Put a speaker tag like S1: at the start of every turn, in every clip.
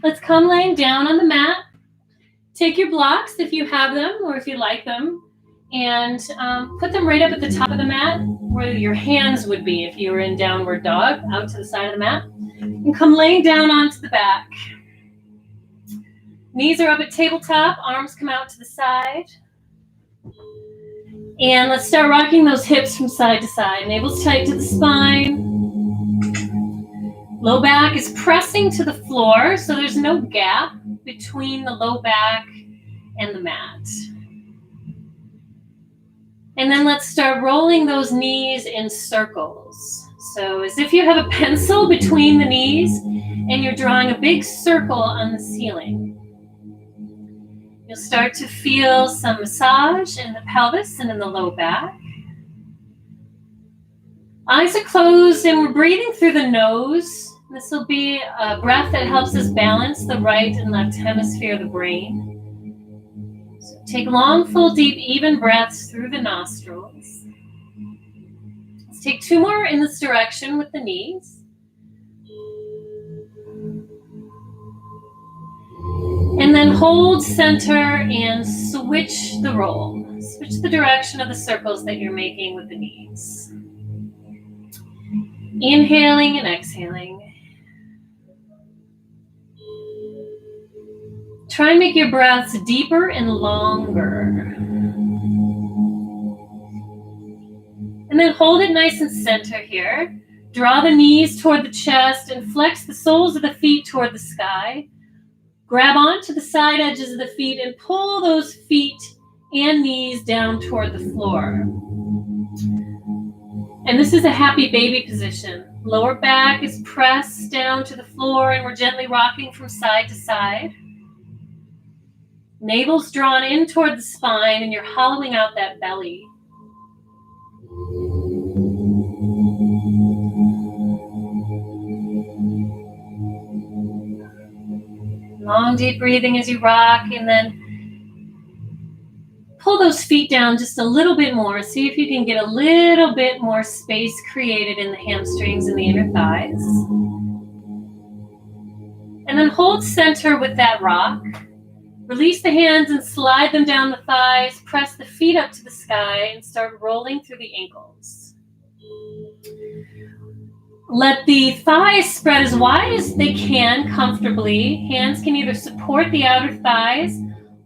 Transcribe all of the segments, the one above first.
S1: Let's come laying down on the mat. Take your blocks if you have them or if you like them, and put them right up at the top of the mat where your hands would be if you were in downward dog, out to the side of the mat. And come laying down onto the back. Knees are up at tabletop, arms come out to the side. And let's start rocking those hips from side to side. Navel's tight to the spine. Low back is pressing to the floor, so there's no gap between the low back and the mat. And then let's start rolling those knees in circles. So as if you have a pencil between the knees and you're drawing a big circle on the ceiling. You'll start to feel some massage in the pelvis and in the low back. Eyes are closed and we're breathing through the nose. This will be a breath that helps us balance the right and left hemisphere of the brain. So take long, full, deep, even breaths through the nostrils. Let's take 2 more in this direction with the knees. And then hold center and switch the roll. Switch the direction of the circles that you're making with the knees. Inhaling and exhaling. Try and make your breaths deeper and longer. And then hold it nice and center here. Draw the knees toward the chest and flex the soles of the feet toward the sky. Grab onto the side edges of the feet and pull those feet and knees down toward the floor. And this is a happy baby position. Lower back is pressed down to the floor and we're gently rocking from side to side. Navel's drawn in toward the spine and you're hollowing out that belly. Long, deep breathing as you rock, and then pull those feet down just a little bit more. See if you can get a little bit more space created in the hamstrings and the inner thighs. And then hold center with that rock. Release the hands and slide them down the thighs. Press the feet up to the sky and start rolling through the ankles. Let the thighs spread as wide as they can comfortably. Hands can either support the outer thighs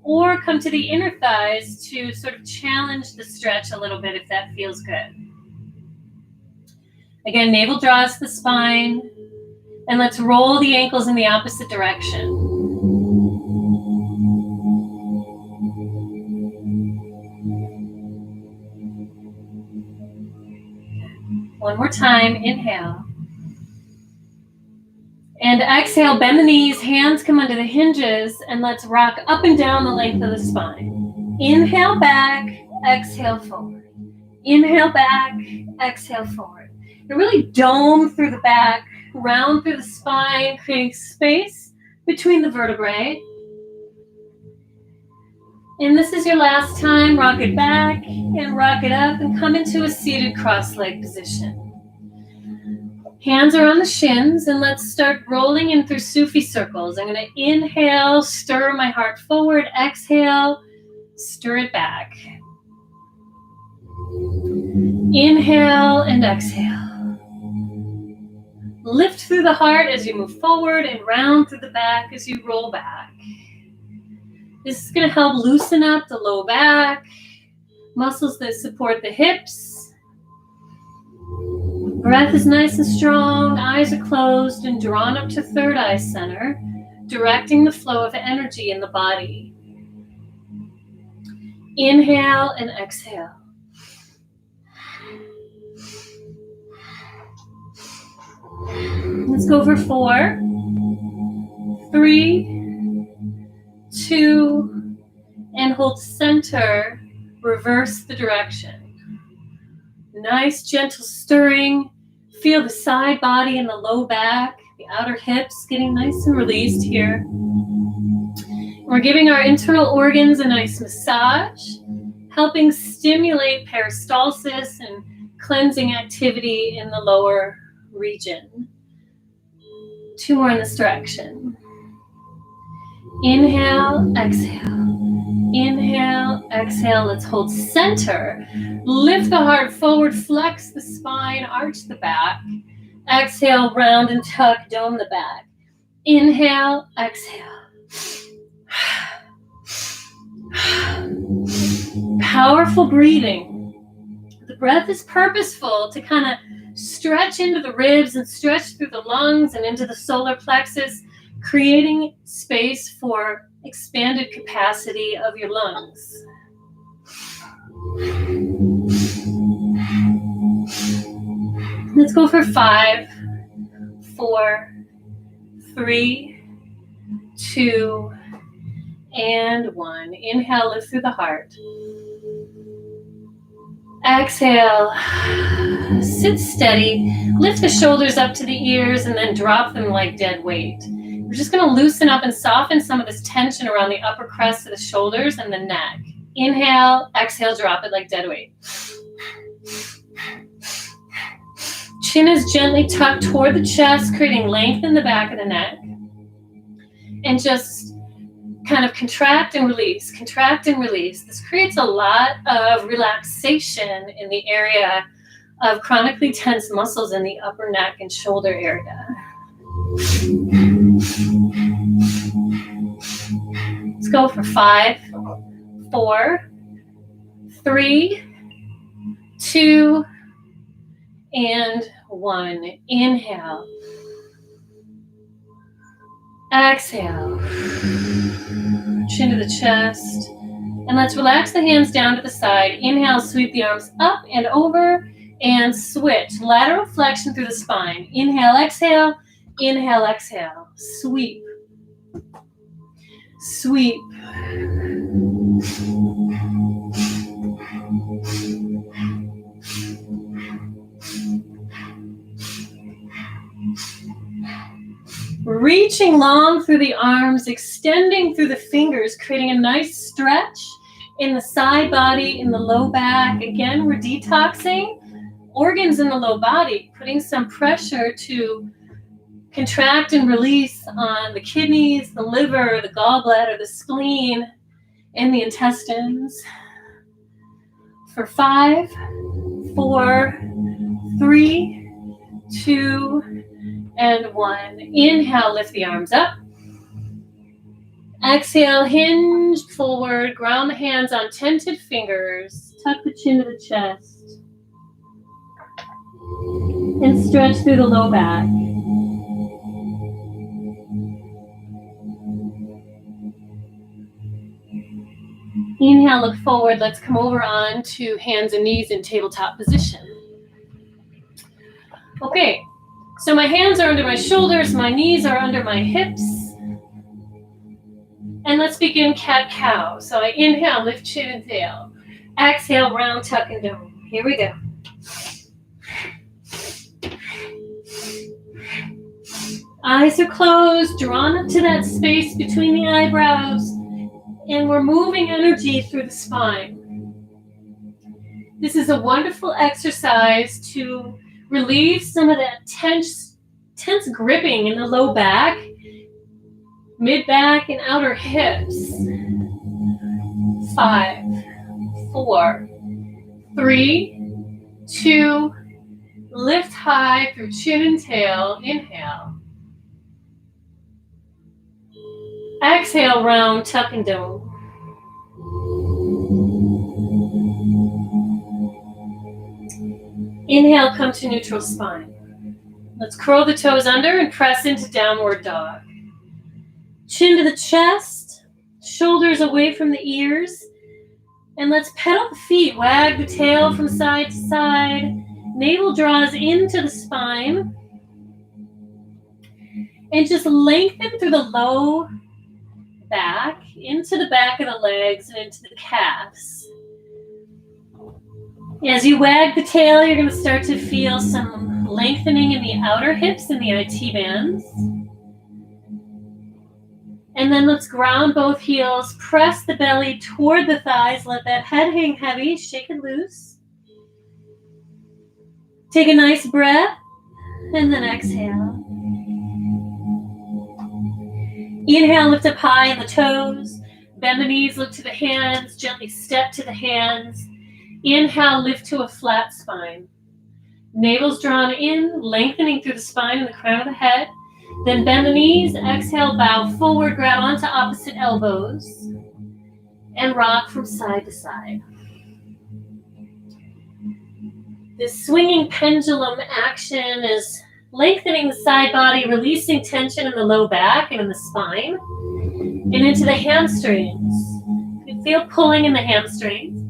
S1: or come to the inner thighs to sort of challenge the stretch a little bit if that feels good. Again, navel draws the spine, and let's roll the ankles in the opposite direction. One more time, inhale. And exhale, bend the knees, hands come under the hinges, and let's rock up and down the length of the spine. Inhale back, exhale forward. Inhale back, exhale forward. And really dome through the back, round through the spine, creating space between the vertebrae. And this is your last time. Rock it back and rock it up and come into a seated cross-leg position. Hands are on the shins, and let's start rolling in through Sufi circles. I'm going to inhale, stir my heart forward. Exhale, stir it back. Inhale and exhale. Lift through the heart as you move forward and round through the back as you roll back. This is going to help loosen up the low back, muscles that support the hips. Breath is nice and strong, eyes are closed and drawn up to third eye center, directing the flow of energy in the body. Inhale and exhale. Let's go for 4, 3, 2, and hold center, reverse the direction. Nice gentle stirring. Feel the side body and the low back, the outer hips getting nice and released here. We're giving our internal organs a nice massage, helping stimulate peristalsis and cleansing activity in the lower region. 2 more in this direction. Inhale, exhale. Inhale, exhale. Let's hold center. Lift the heart forward, flex the spine, arch the back. Exhale, round and tuck, dome the back. Inhale, exhale. Powerful breathing. The breath is purposeful to kind of stretch into the ribs and stretch through the lungs and into the solar plexus, creating space for expanded capacity of your lungs. Let's go for 5, 4, 3, 2, and 1. Inhale, lift through the heart. Exhale, sit steady, lift the shoulders up to the ears and then drop them like dead weight. We're just going to loosen up and soften some of this tension around the upper crest of the shoulders and the neck. Inhale, exhale, drop it like dead weight. Chin is gently tucked toward the chest, creating length in the back of the neck. And just kind of contract and release, contract and release. This creates a lot of relaxation in the area of chronically tense muscles in the upper neck and shoulder area. Let's go for 5, 4, 3, 2, and 1. Inhale. Exhale. Chin to the chest. And let's relax the hands down to the side. Inhale, sweep the arms up and over and switch. Lateral flexion through the spine. Inhale, exhale. Inhale, exhale. Sweep. Sweep. Reaching long through the arms, extending through the fingers, creating a nice stretch in the side body, in the low back. Again, we're detoxing organs in the low body, putting some pressure to contract and release on the kidneys, the liver, the gallbladder, the spleen, and the intestines. For 5, 4, 3, 2, and 1. Inhale, lift the arms up. Exhale, hinge forward, ground the hands on tented fingers, tuck the chin to the chest, and stretch through the low back. Inhale, look forward. Let's come over on to hands and knees in tabletop position. Okay. So my hands are under my shoulders, my knees are under my hips. And let's begin cat-cow. So I inhale, lift chin and tail. Exhale, round, tuck, and dome. Here we go. Eyes are closed, drawn up to that space between the eyebrows. And we're moving energy through the spine. This is a wonderful exercise to relieve some of that tense gripping in the low back, mid-back, and outer hips. 5, 4, 3, 2, lift high through chin and tail. Inhale. Exhale, round, tuck, and dome. Inhale, come to neutral spine. Let's curl the toes under and press into downward dog. Chin to the chest, shoulders away from the ears. And let's pedal the feet, wag the tail from side to side. Navel draws into the spine. And just lengthen through the low back, into the back of the legs and into the calves. As you wag the tail, you're going to start to feel some lengthening in the outer hips and the IT bands. And then let's ground both heels, press the belly toward the thighs, let that head hang heavy, shake it loose. Take a nice breath, and then exhale. Inhale, lift up high in the toes. Bend the knees, look to the hands. Gently step to the hands. Inhale, lift to a flat spine. Navel's drawn in, lengthening through the spine and the crown of the head. Then bend the knees. Exhale, bow forward, grab onto opposite elbows. And rock from side to side. This swinging pendulum action is lengthening the side body, releasing tension in the low back and in the spine, and into the hamstrings. You can feel pulling in the hamstrings.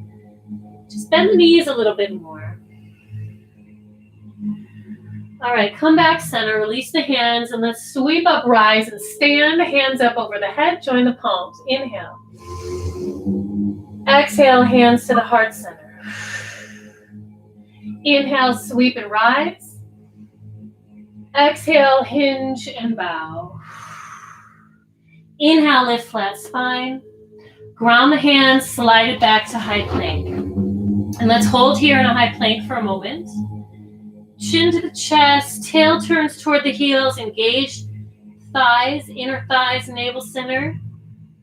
S1: Just bend the knees a little bit more. All right, come back center, release the hands, and let's sweep up, rise, and stand. Hands up over the head, join the palms. Inhale. Exhale, hands to the heart center. Inhale, sweep and rise. Exhale, hinge and bow. Inhale, lift flat spine. Ground the hands, slide it back to high plank. And let's hold here in a high plank for a moment. Chin to the chest, tail turns toward the heels, engage thighs, inner thighs, navel center.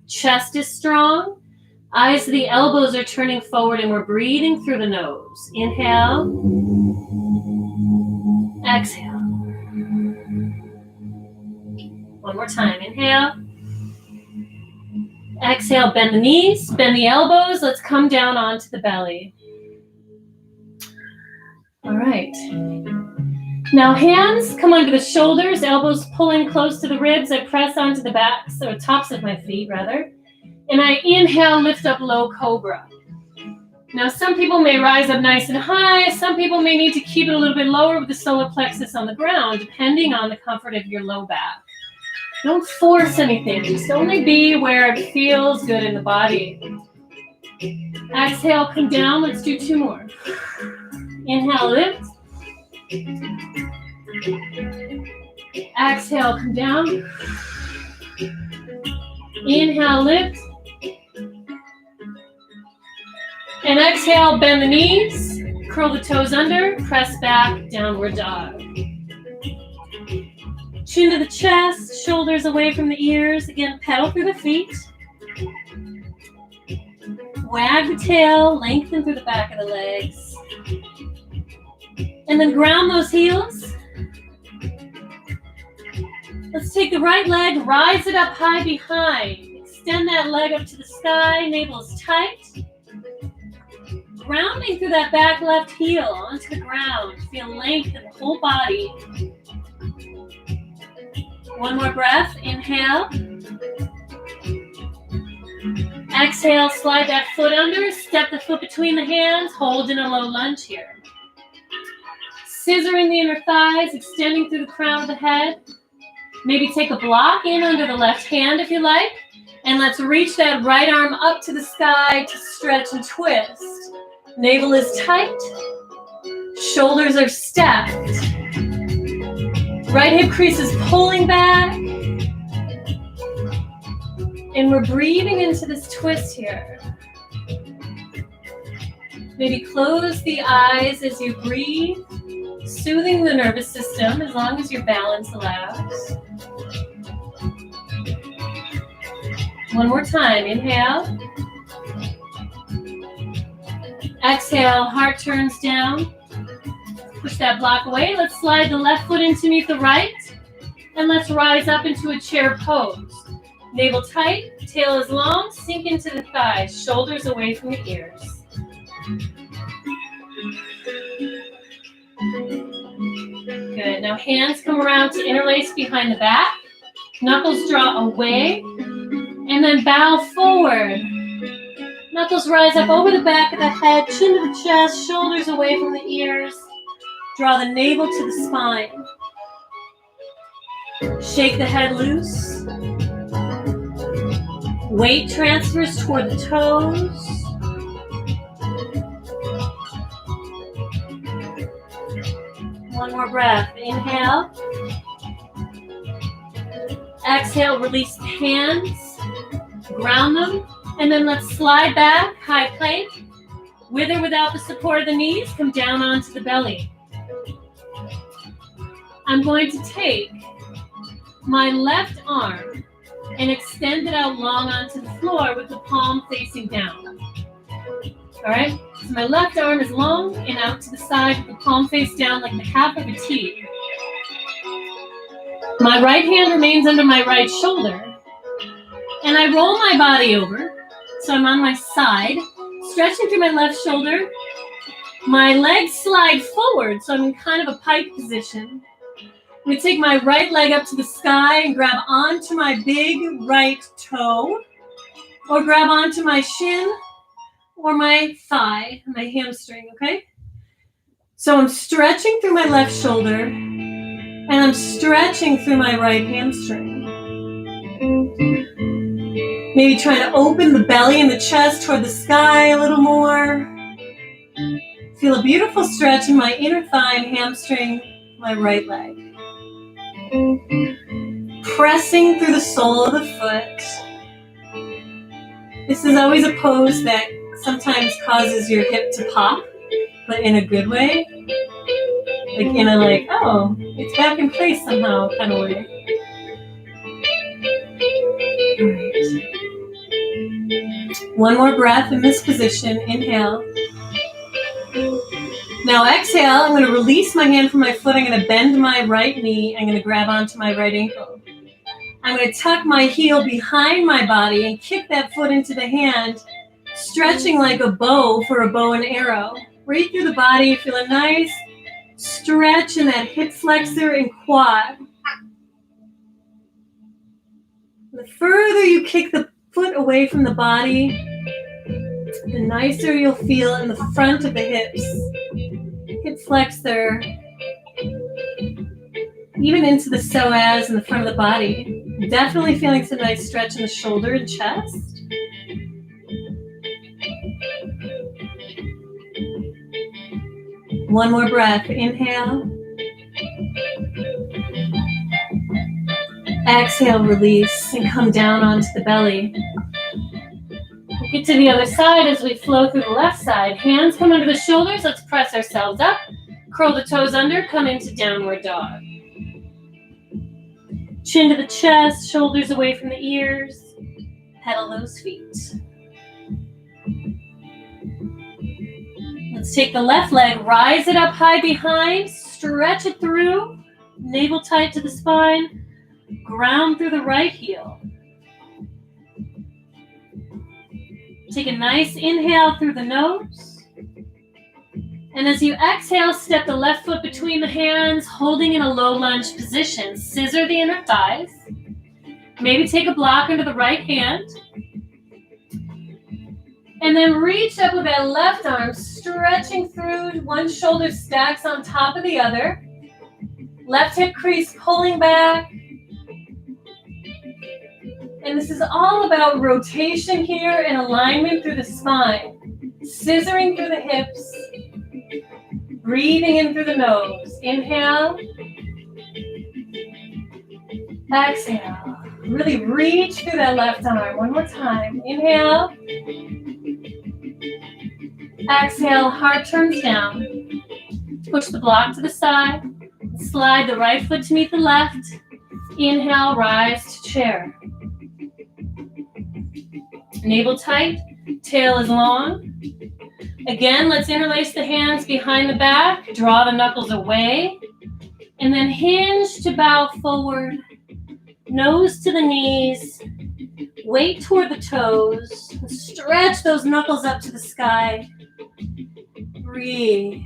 S1: Chest is strong. Eyes to the elbows are turning forward, and we're breathing through the nose. Inhale. Exhale. One more time. Inhale. Exhale, bend the knees, bend the elbows. Let's come down onto the belly. All right. Now hands come under the shoulders, elbows pulling close to the ribs. I press onto the backs, or tops of my feet, rather. And I inhale, lift up low cobra. Now some people may rise up nice and high. Some people may need to keep it a little bit lower with the solar plexus on the ground, depending on the comfort of your low back. Don't force anything. Just only be where it feels good in the body. Exhale, come down. Let's do two more. Inhale, lift. Exhale, come down. Inhale, lift. And exhale, bend the knees, curl the toes under, press back, downward dog. Chin to the chest, shoulders away from the ears. Again, pedal through the feet. Wag the tail, lengthen through the back of the legs. And then ground those heels. Let's take the right leg, rise it up high behind. Extend that leg up to the sky, navel is tight. Grounding through that back left heel onto the ground. Feel length in the whole body. One more breath. Inhale. Exhale, slide that foot under. Step the foot between the hands. Hold in a low lunge here. Scissoring the inner thighs, extending through the crown of the head. Maybe take a block in under the left hand if you like. And let's reach that right arm up to the sky to stretch and twist. Navel is tight. Shoulders are stacked. Right hip crease is pulling back. And we're breathing into this twist here. Maybe close the eyes as you breathe, soothing the nervous system as long as your balance allows. One more time. Inhale. Exhale, heart turns down. Push that block away. Let's slide the left foot into meet the right. And let's rise up into a chair pose. Navel tight, tail is long, sink into the thighs, shoulders away from the ears. Good. Now hands come around to interlace behind the back. Knuckles draw away. And then bow forward. Knuckles rise up over the back of the head, chin to the chest, shoulders away from the ears. Draw the navel to the spine. Shake the head loose. Weight transfers toward the toes. One more breath. Inhale. Exhale, release the hands. Ground them. And then let's slide back, high plank. With or without the support of the knees, come down onto the belly. I'm going to take my left arm and extend it out long onto the floor with the palm facing down. All right, so my left arm is long and out to the side with the palm face down like the half of a T. My right hand remains under my right shoulder, and I roll my body over, so I'm on my side, stretching through my left shoulder. My legs slide forward, so I'm in kind of a pike position. I'm going to take my right leg up to the sky and grab onto my big right toe, or grab onto my shin or my thigh, my hamstring, okay? So I'm stretching through my left shoulder, and I'm stretching through my right hamstring. Maybe trying to open the belly and the chest toward the sky a little more. Feel a beautiful stretch in my inner thigh and hamstring, my right leg. Pressing through the sole of the foot. This is always a pose that sometimes causes your hip to pop, but in a good way. Like in a like, oh, it's back in place somehow kind of way. All right. One more breath in this position. Inhale. Now exhale, I'm going to release my hand from my foot. I'm going to bend my right knee. I'm going to grab onto my right ankle. I'm going to tuck my heel behind my body and kick that foot into the hand, stretching like a bow for a bow and arrow. Right through the body, feel a nice stretch in that hip flexor and quad. The further you kick the foot away from the body, the nicer you'll feel in the front of the hips. Hip flexor, even into the psoas in the front of the body. Definitely feeling some nice stretch in the shoulder and chest. One more breath. Inhale. Exhale, release, and come down onto the belly. We'll get to the other side as we flow through the left side. Hands come under the shoulders. Let's press ourselves up. Curl the toes under. Come into downward dog. Chin to the chest, shoulders away from the ears. Pedal those feet. Let's take the left leg, rise it up high behind, stretch it through, navel tight to the spine, ground through the right heel. Take a nice inhale through the nose. And as you exhale, step the left foot between the hands, holding in a low lunge position. Scissor the inner thighs. Maybe take a block under the right hand. And then reach up with that left arm, stretching through. One shoulder stacks on top of the other. Left hip crease pulling back. And this is all about rotation here and alignment through the spine. Scissoring through the hips. Breathing in through the nose. Inhale. Exhale. Really reach through that left arm. One more time. Inhale. Exhale. Heart turns down. Push the block to the side. Slide the right foot to meet the left. Inhale. Rise to chair. Navel tight. Tail is long. Again, let's interlace the hands behind the back, draw the knuckles away, and then hinge to bow forward, nose to the knees, weight toward the toes, stretch those knuckles up to the sky, breathe.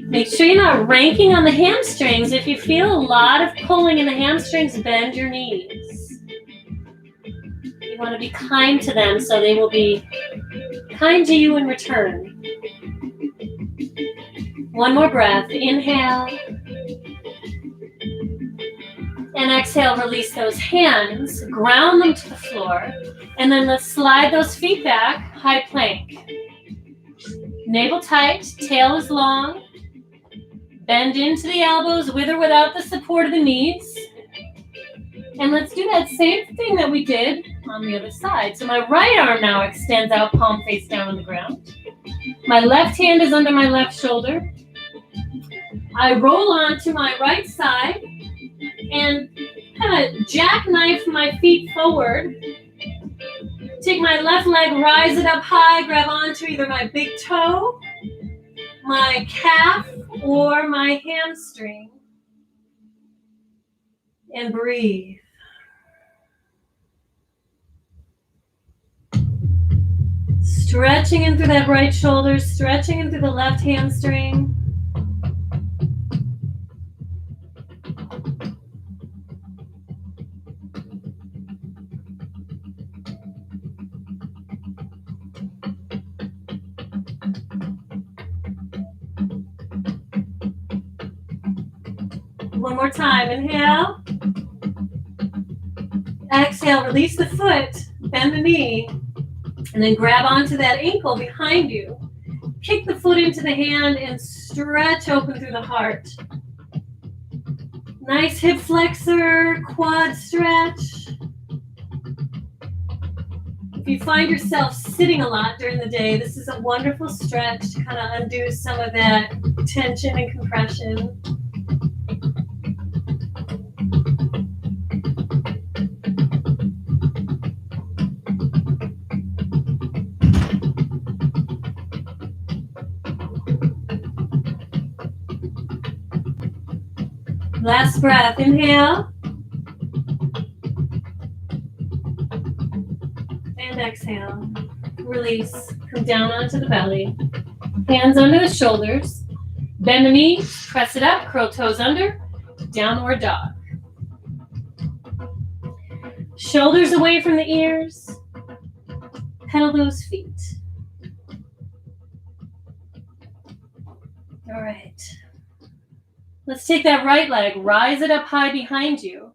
S1: Make sure you're not ranking on the hamstrings. If you feel a lot of pulling in the hamstrings, bend your knees. You want to be kind to them so they will be kind to you in return. One more breath. Inhale. And exhale, release those hands. Ground them to the floor. And then let's slide those feet back. High plank. Navel tight. Tail is long. Bend into the elbows with or without the support of the knees. And let's do that same thing that we did on the other side. So my right arm now extends out, palm face down on the ground. My left hand is under my left shoulder. I roll on to my right side and kind of jackknife my feet forward. Take my left leg, rise it up high, grab onto either my big toe, my calf, or my hamstring. And breathe. Stretching in through that right shoulder, stretching in through the left hamstring. One more time. Inhale. Exhale. Release the foot. Bend the knee. And then grab onto that ankle behind you. Kick the foot into the hand and stretch open through the heart. Nice hip flexor, quad stretch. If you find yourself sitting a lot during the day, this is a wonderful stretch to kind of undo some of that tension and compression. Last breath, inhale. And exhale. Release, come down onto the belly. Hands under the shoulders. Bend the knees, press it up, curl toes under, downward dog. Shoulders away from the ears. Pedal those feet. All right. Let's take that right leg, rise it up high behind you.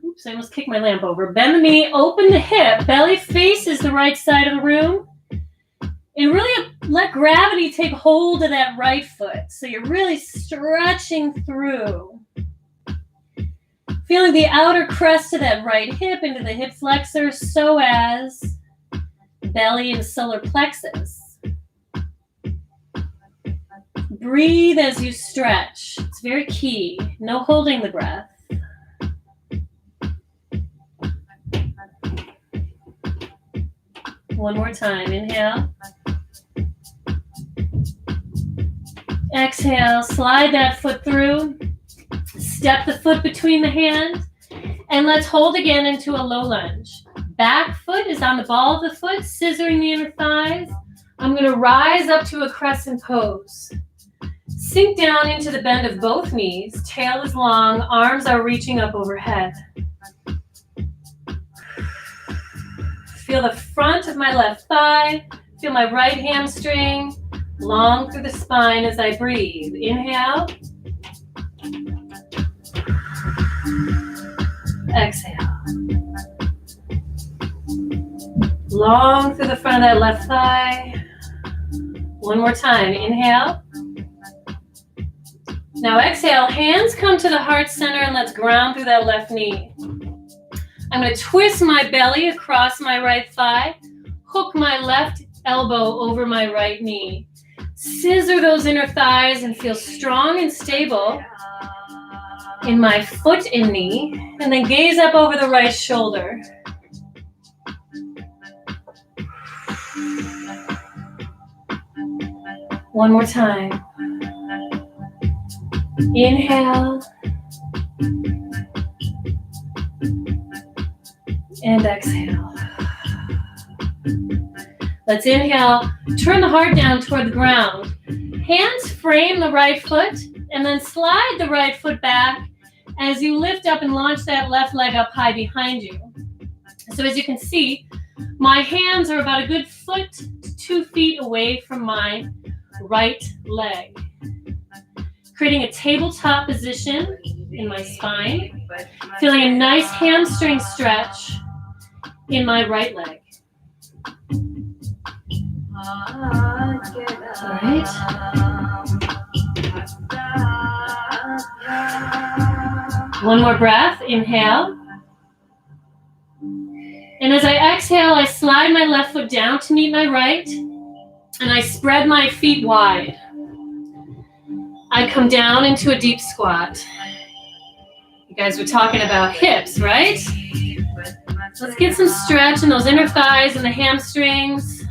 S1: Oops, I almost kicked my lamp over. Bend the knee, open the hip, belly faces the right side of the room. And really let gravity take hold of that right foot. So you're really stretching through. Feeling the outer crest of that right hip into the hip flexor, psoas, belly and solar plexus. Breathe as you stretch. It's very key. No holding the breath. One more time. Inhale. Exhale. Slide that foot through. Step the foot between the hands. And let's hold again into a low lunge. Back foot is on the ball of the foot, scissoring the inner thighs. I'm going to rise up to a crescent pose. Sink down into the bend of both knees. Tail is long. Arms are reaching up overhead. Feel the front of my left thigh. Feel my right hamstring. Long through the spine as I breathe. Inhale. Exhale. Long through the front of that left thigh. One more time. Inhale. Now exhale, hands come to the heart center and let's ground through that left knee. I'm going to twist my belly across my right thigh, hook my left elbow over my right knee. Scissor those inner thighs and feel strong and stable in my foot and knee, and then gaze up over the right shoulder. One more time. Inhale. And exhale. Let's inhale. Turn the heart down toward the ground. Hands frame the right foot and then slide the right foot back as you lift up and launch that left leg up high behind you. So as you can see, my hands are about a good foot to 2 feet away from my right leg. Creating a tabletop position in my spine. Feeling a nice hamstring stretch in my right leg. All right. One more breath. Inhale. And as I exhale, I slide my left foot down to meet my right, and I spread my feet wide. I come down into a deep squat. You Guys, we're talking about hips, right? Let's get some stretch in those inner thighs and the hamstrings.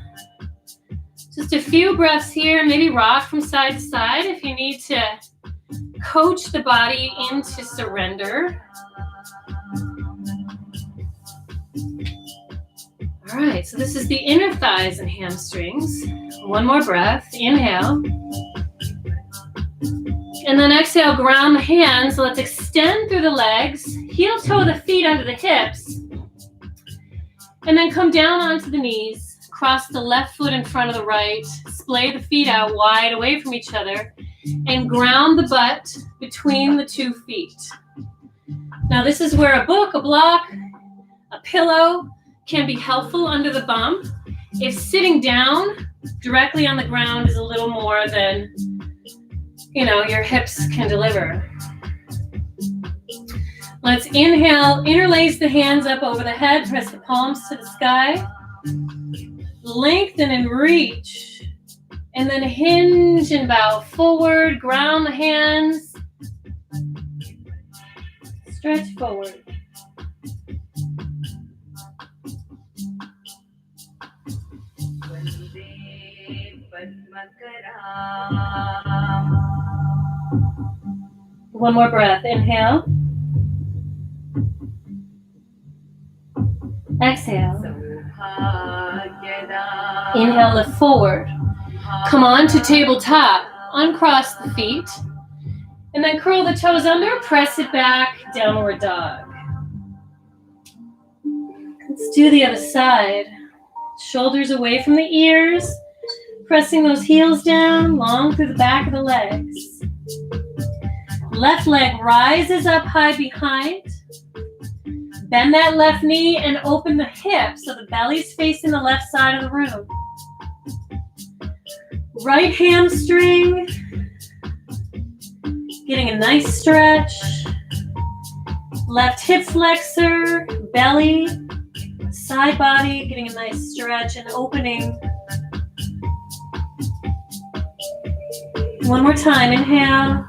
S1: Just a few breaths here. Maybe rock from side to side if you need to coach the body into surrender. All right, so this is the inner thighs and hamstrings. One more breath. Inhale. And then exhale, ground the hands. Let's extend through the legs. Heel toe the feet under the hips. And then come down onto the knees. Cross the left foot in front of the right. Splay the feet out wide away from each other. And ground the butt between the 2 feet. Now this is where a book, a block, a pillow can be helpful under the bum. If sitting down directly on the ground is a little more than, your hips can deliver. Let's inhale, interlace the hands up over the head, press the palms to the sky. Lengthen and reach. And then hinge and bow forward, ground the hands. Stretch forward. One more breath. Inhale. Exhale. Inhale, lift forward. Come on to tabletop. Uncross the feet. And then curl the toes under. Press it back. Downward dog. Let's do the other side. Shoulders away from the ears. Pressing those heels down, long through the back of the legs. Left leg rises up high behind. Bend that left knee and open the hip so the belly's facing the left side of the room. Right hamstring. Getting a nice stretch. Left hip flexor, belly, side body, getting a nice stretch and opening. One more time, inhale.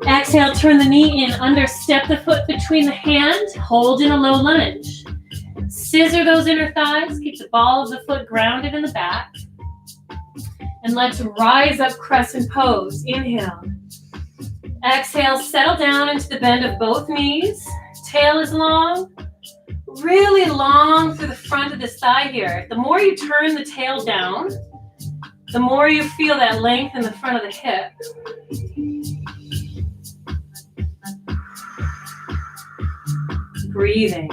S1: Exhale, turn the knee in, under, step the foot between the hands, hold in a low lunge. Scissor those inner thighs, keep the ball of the foot grounded in the back. And let's rise up, crescent pose. Inhale. Exhale, settle down into the bend of both knees. Tail is long, really long through the front of this thigh here. The more you turn the tail down, the more you feel that length in the front of the hip. Breathing.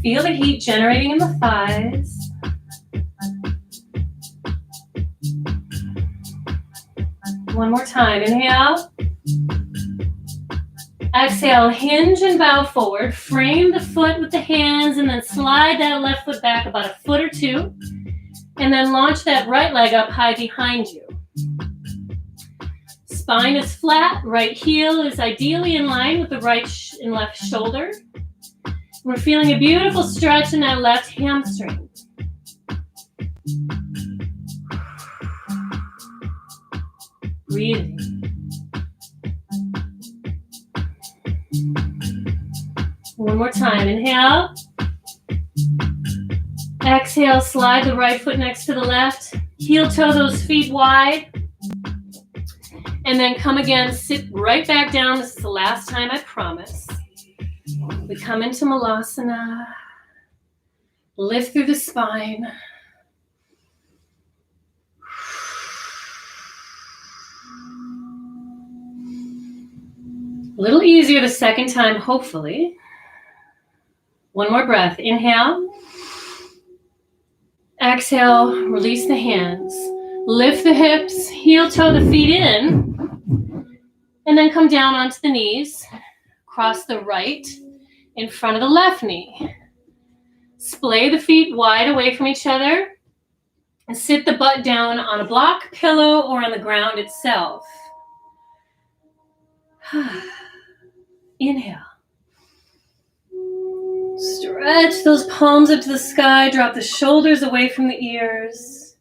S1: Feel the heat generating in the thighs. One more time. Inhale. Exhale, hinge and bow forward. Frame the foot with the hands and then slide that left foot back about a foot or two. And then launch that right leg up high behind you. Spine is flat. Right heel is ideally in line with the right and left shoulder. We're feeling a beautiful stretch in that left hamstring. Breathing. One more time. Inhale. Exhale, slide the right foot next to the left. Heel toe those feet wide. And then come again, sit right back down. This is the last time, I promise. We come into Malasana. Lift through the spine. A little easier the second time, hopefully. One more breath. Inhale. Exhale, release the hands. Lift the hips, heel toe the feet in. And then come down onto the knees. Cross the right in front of the left knee. Splay the feet wide away from each other. And sit the butt down on a block, pillow, or on the ground itself. Inhale. Stretch those palms up to the sky. Drop the shoulders away from the ears.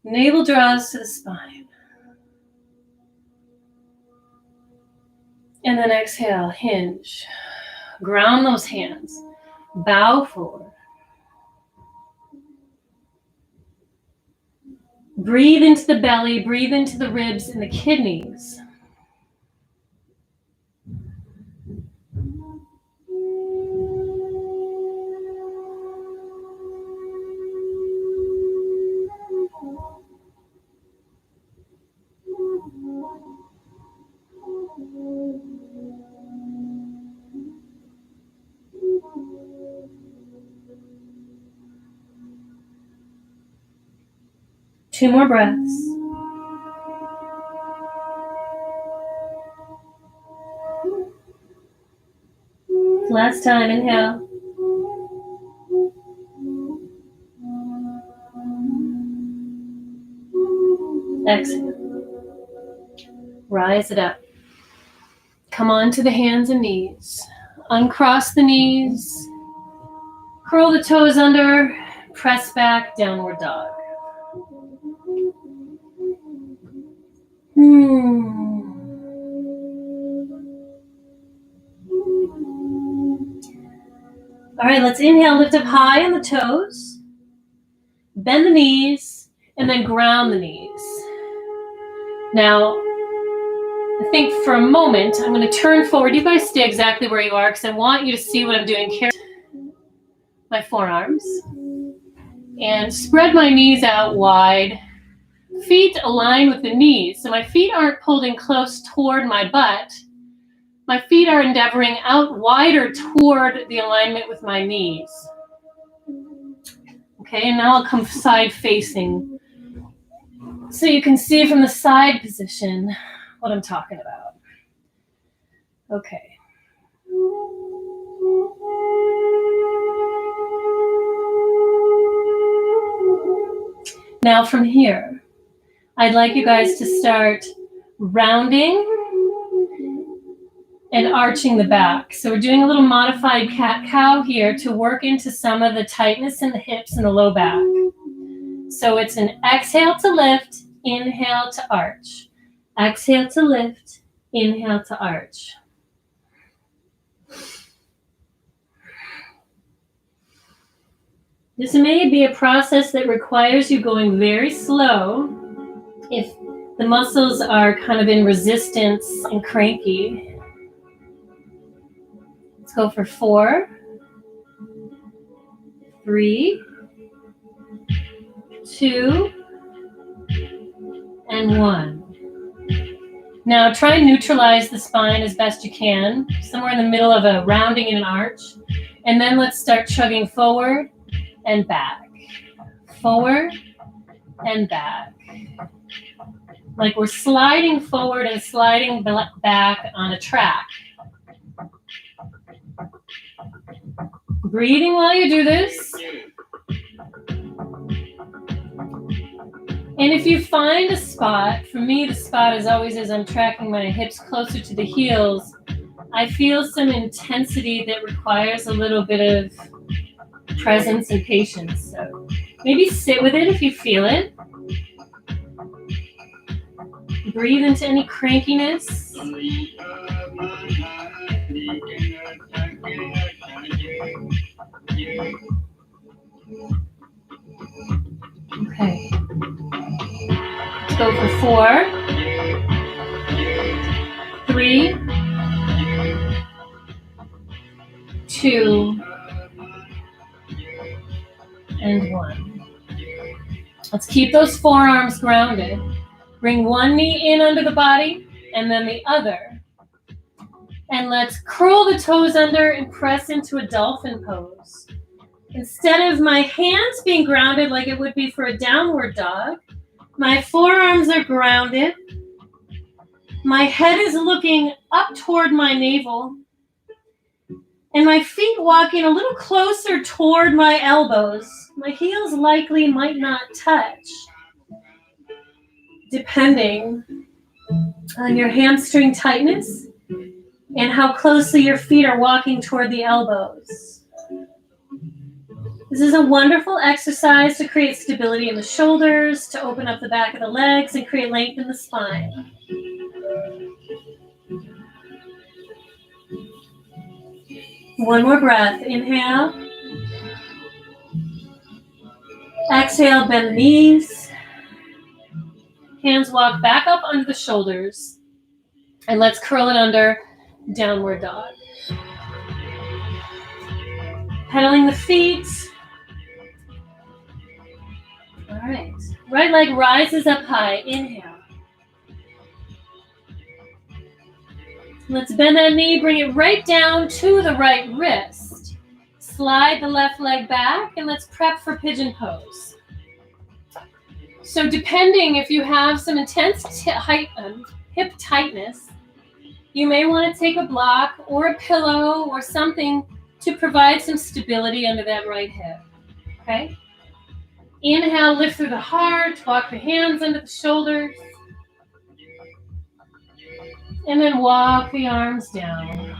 S1: Navel draws to the spine. And then exhale, hinge. Ground those hands. Bow forward. Breathe into the belly, breathe into the ribs and the kidneys. Two more breaths. Last time, inhale. Exhale. Rise it up. Come on to the hands and knees. Uncross the knees. Curl the toes under. Press back, downward dog. All right, let's inhale, lift up high on the toes. Bend the knees, and then ground the knees. Now, I think for a moment, I'm going to turn forward. You guys stay exactly where you are because I want you to see what I'm doing here. My forearms. And spread my knees out wide. Feet align with the knees. So my feet aren't pulled in close toward my butt. My feet are endeavoring out wider toward the alignment with my knees. Okay, and now I'll come side facing. So you can see from the side position what I'm talking about. Okay. Now from here, I'd like you guys to start rounding and arching the back. So we're doing a little modified cat-cow here to work into some of the tightness in the hips and the low back. So it's an exhale to lift, inhale to arch. Exhale to lift, inhale to arch. This may be a process that requires you going very slow if the muscles are kind of in resistance and cranky. Let's go for 4, 3, 2, and 1. Now try and neutralize the spine as best you can, somewhere in the middle of a rounding and an arch. And then let's start chugging forward and back. Forward and back. Like we're sliding forward and sliding back on a track. Breathing while you do this. And if you find a spot, for me the spot is always as I'm tracking my hips closer to the heels, I feel some intensity that requires a little bit of presence and patience. So maybe sit with it if you feel it. Breathe into any crankiness. Okay. Let's go for 4, 3, 2, and 1. Let's keep those forearms grounded. Bring one knee in under the body and then the other. And let's curl the toes under and press into a dolphin pose. Instead of my hands being grounded like it would be for a downward dog, my forearms are grounded. My head is looking up toward my navel. And my feet walking a little closer toward my elbows. My heels likely might not touch, depending on your hamstring tightness and how closely your feet are walking toward the elbows. This is a wonderful exercise to create stability in the shoulders, to open up the back of the legs, and create length in the spine. One more breath. Inhale. Exhale, bend the knees. Hands walk back up under the shoulders. And let's curl it under downward dog. Pedaling the feet. All right. Right leg rises up high. Inhale. Let's bend that knee, bring it right down to the right wrist. Slide the left leg back, and let's prep for pigeon pose. So depending if you have some intense hip tightness, you may want to take a block or a pillow or something to provide some stability under that right hip, okay? Inhale, lift through the heart, walk the hands under the shoulders. And then walk the arms down.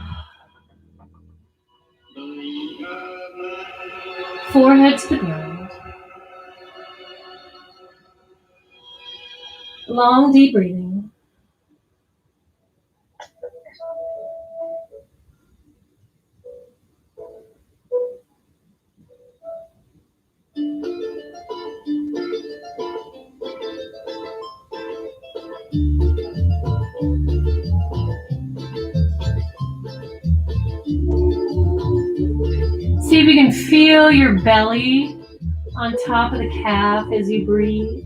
S1: Forehead to the ground. Long, deep breathing. See if you can feel your belly on top of the calf as you breathe.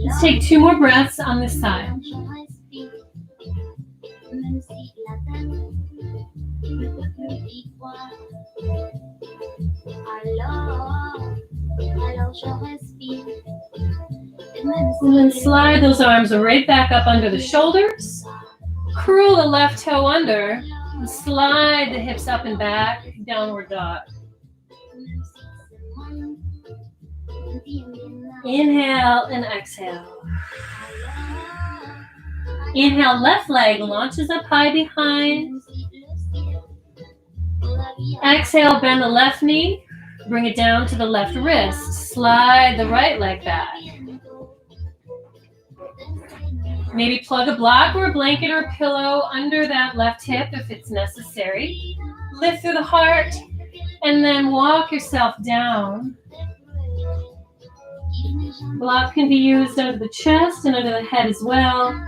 S1: Let's take 2 more breaths on this side. And then slide those arms right back up under the shoulders. Curl the left toe under and slide the hips up and back, downward dog. Inhale and exhale. Inhale, left leg launches up high behind. Exhale, bend the left knee. Bring it down to the left wrist. Slide the right leg back. Maybe plug a block or a blanket or a pillow under that left hip if it's necessary. Lift through the heart and then walk yourself down. Block can be used under the chest and under the head as well.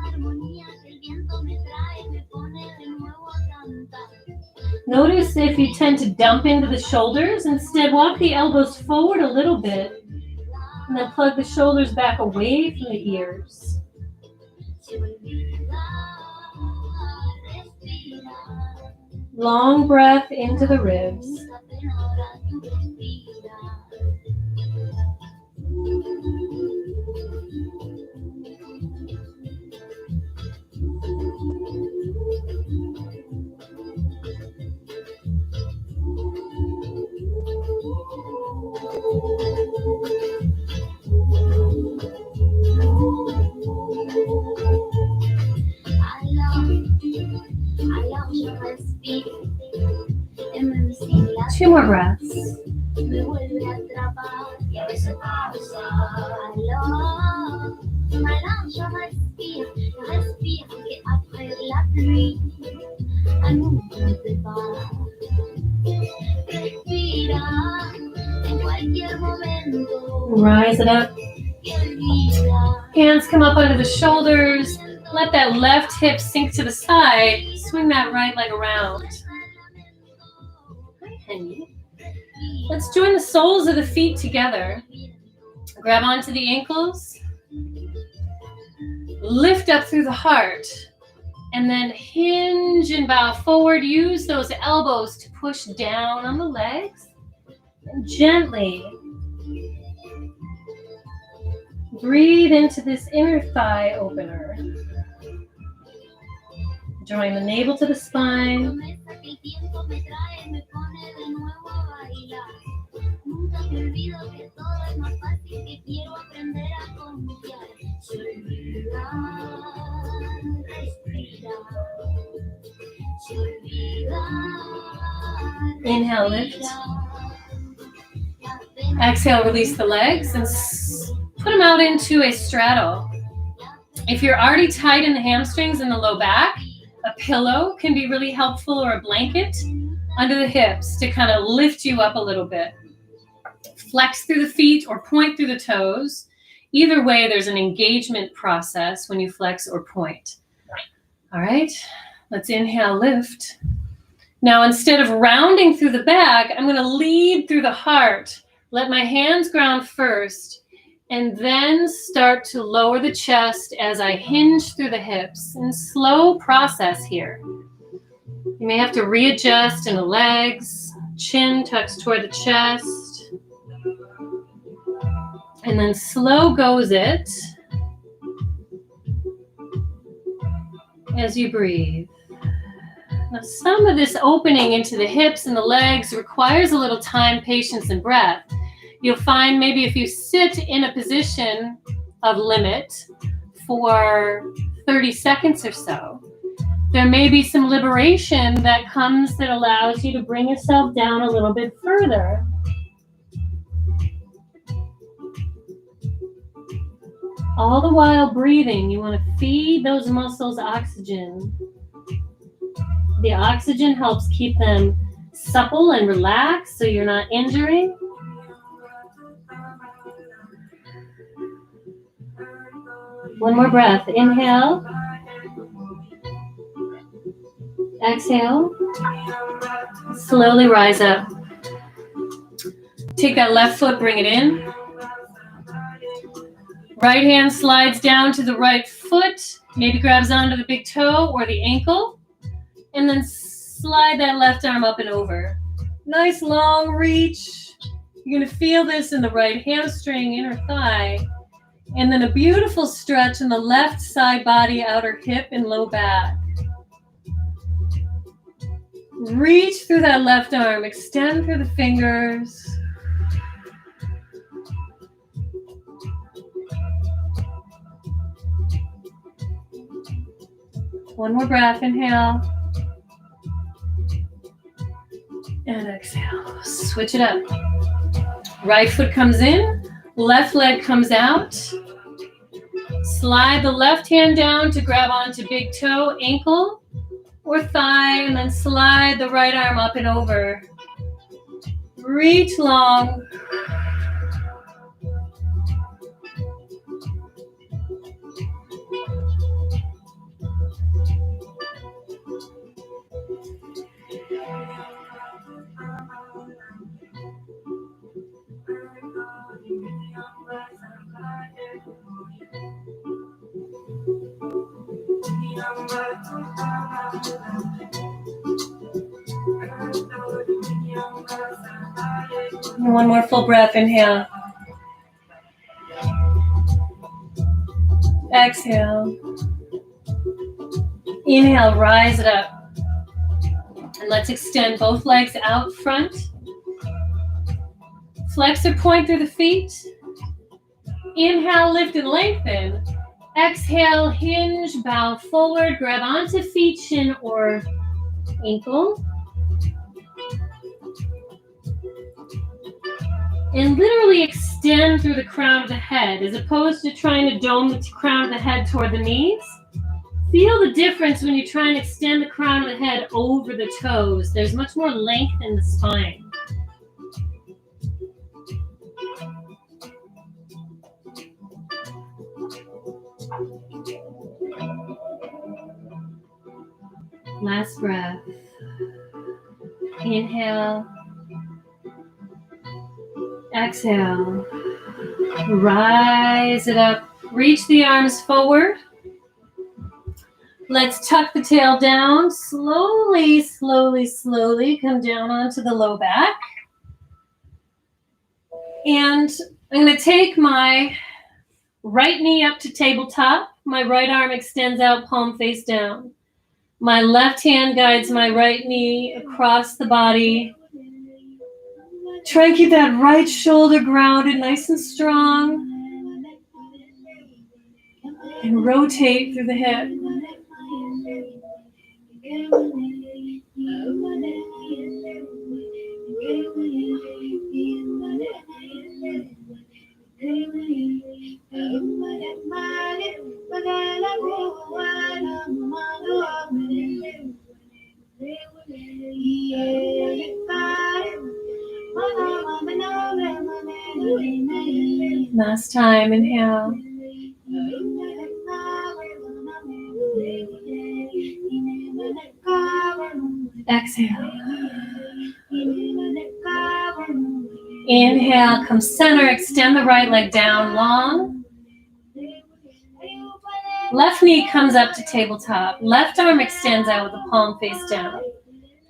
S1: Notice if you tend to dump into the shoulders. Instead, walk the elbows forward a little bit and then plug the shoulders back away from the ears. Long breath into the ribs. Two more breaths. Rise it up. Hands come up under the shoulders. Let that left hip sink to the side. Swing that right leg around. Let's join the soles of the feet together. Grab onto the ankles. Lift up through the heart. And then hinge and bow forward. Use those elbows to push down on the legs. And gently breathe into this inner thigh opener. Drawing the navel to the spine. Inhale, lift. Exhale, release the legs and put them out into a straddle. If you're already tight in the hamstrings and the low back, a pillow can be really helpful, or a blanket under the hips to kind of lift you up a little bit. Flex through the feet or point through the toes. Either way, there's an engagement process when you flex or point. All right, let's inhale, lift. Now, instead of rounding through the back, I'm going to lead through the heart. Let my hands ground first, and then start to lower the chest as I hinge through the hips. And slow process here. You may have to readjust in the legs. Chin tucks toward the chest. And then slow goes it as you breathe. Now, some of this opening into the hips and the legs requires a little time, patience, and breath. You'll find maybe if you sit in a position of limit for 30 seconds or so, there may be some liberation that comes that allows you to bring yourself down a little bit further. All the while breathing, you want to feed those muscles oxygen. The oxygen helps keep them supple and relaxed so you're not injuring. One more breath. Inhale. Exhale. Slowly rise up. Take that left foot, bring it in. Right hand slides down to the right foot, maybe grabs onto the big toe or the ankle, and then slide that left arm up and over. Nice long reach. You're going to feel this in the right hamstring, inner thigh, and then a beautiful stretch in the left side body, outer hip, and low back. Reach through that left arm, extend through the fingers. One more breath, inhale. And exhale, switch it up. Right foot comes in, left leg comes out. Slide the left hand down to grab onto big toe, ankle, or thigh, and then slide the right arm up and over. Reach long. And one more full breath, inhale. Exhale. Inhale, rise it up. And let's extend both legs out front. Flex or point through the feet. Inhale, lift and lengthen. Exhale, hinge, bow forward, grab onto feet, shin, or ankle. And literally extend through the crown of the head, as opposed to trying to dome the crown of the head toward the knees. Feel the difference when you try and extend the crown of the head over the toes. There's much more length in the spine. Last breath. Inhale. Exhale. Rise it up. Reach the arms forward. Let's tuck the tail down. Slowly, slowly, slowly come down onto the low back. And I'm going to take my right knee up to tabletop. My right arm extends out, palm face down. My left hand guides my right knee across the body. Try and keep that right shoulder grounded, nice and strong. And rotate through the hip. Last time, inhale. Exhale. Inhale, come center, extend the right leg down long. Left knee comes up to tabletop. Left arm extends out with the palm face down.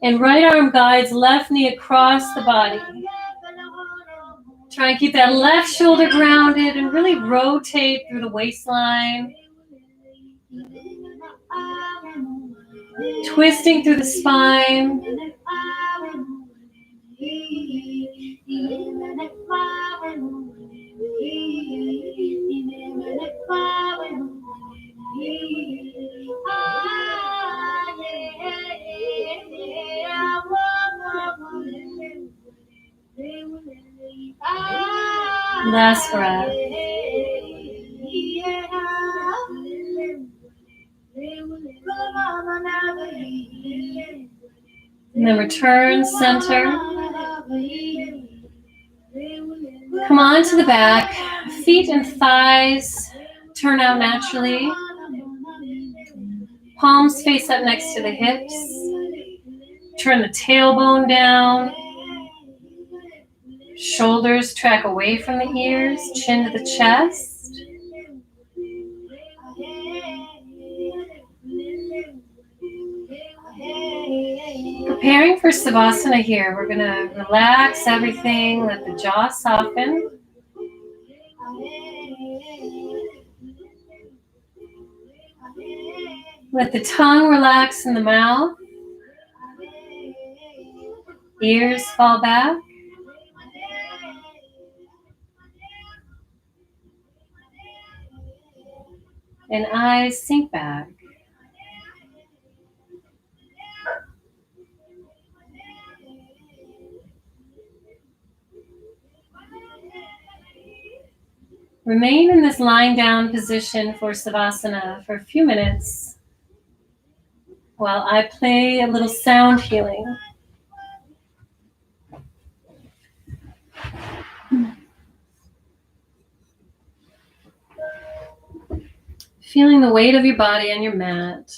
S1: And right arm guides left knee across the body. Try and keep that left shoulder grounded and really rotate through the waistline. Twisting through the spine. Last breath. And then return, center. Come on to the back. Feet and thighs turn out naturally. Palms face up next to the hips. Turn the tailbone down. Shoulders track away from the ears, chin to the chest. Preparing for Savasana here, we're going to relax everything, let the jaw soften. Let the tongue relax in the mouth. Ears fall back. And eyes sink back. Remain in this lying down position for Savasana for a few minutes while I play a little sound healing. Feeling the weight of your body on your mat.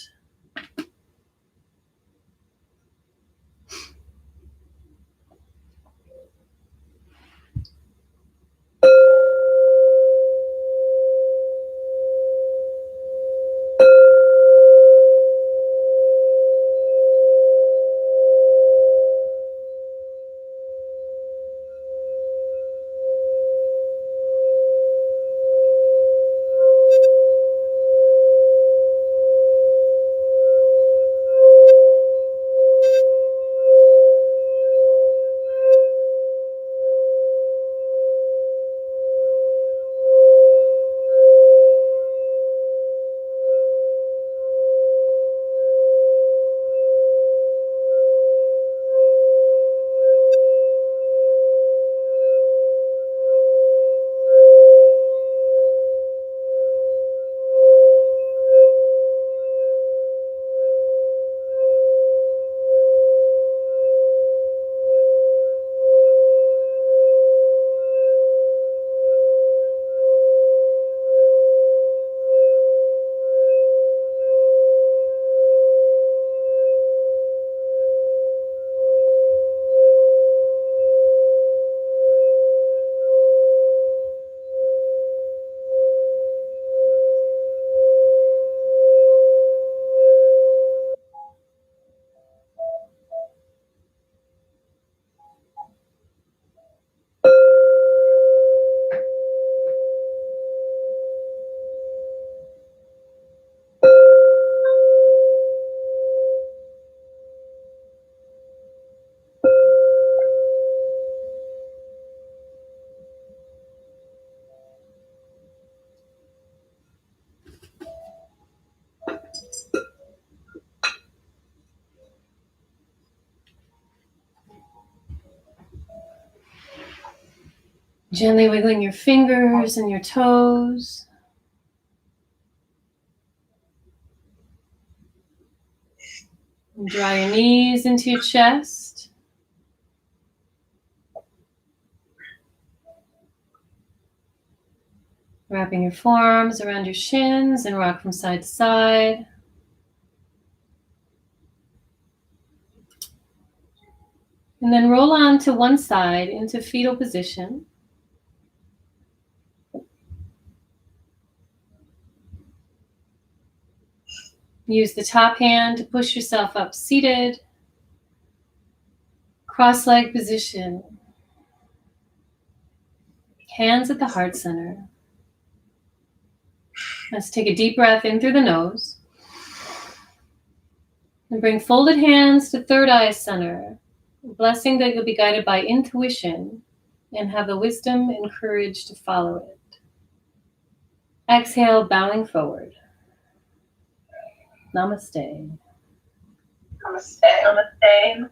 S1: Gently wiggling your fingers and your toes. And draw your knees into your chest. Wrapping your forearms around your shins and rock from side to side. And then roll on to one side into fetal position. Use the top hand to push yourself up seated. Cross-leg position. Hands at the heart center. Let's take a deep breath in through the nose. And bring folded hands to third eye center. Blessing that you'll be guided by intuition and have the wisdom and courage to follow it. Exhale, bowing forward. Namaste.
S2: Namaste. Namaste.